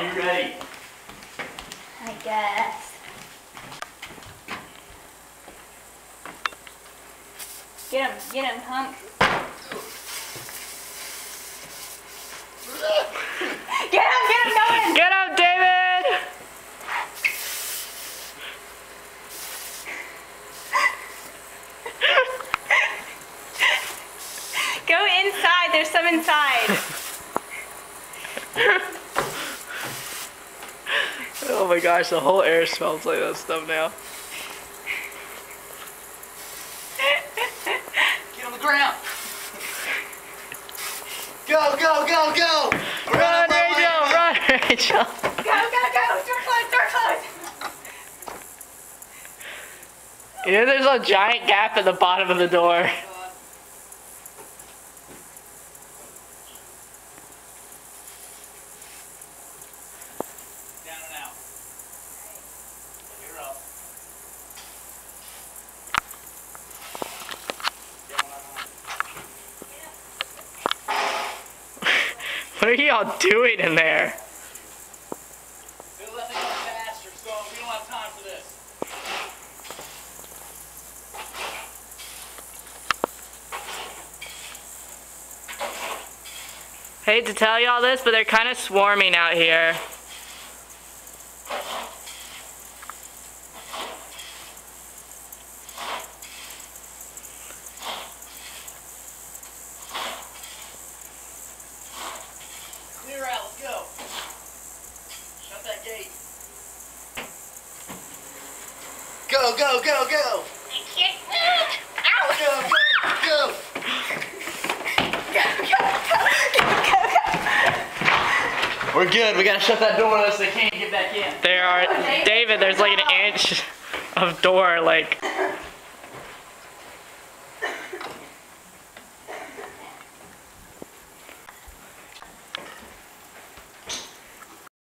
you ready? I guess. Get him, Hunk. Get him, go in! Get him, David! Go inside, there's some inside. Oh my gosh, the whole air smells like that stuff now. Get on the ground. Go, go, go, go! Run, Rachel! Run, Rachel! Go, door closed. You know there's a giant gap at the bottom of the door. Down and out. Get her up. What are y'all doing in there? They're letting it go faster, so we don't have time for this. Hate to tell y'all this, but they're kind of swarming out here. Clear out, let's go. Shut that gate. Go, go, go, go! I can't move. Ow! Go, go, go! We're good. We gotta shut that door so they can't get back in. There are, David, there's like an inch of door, like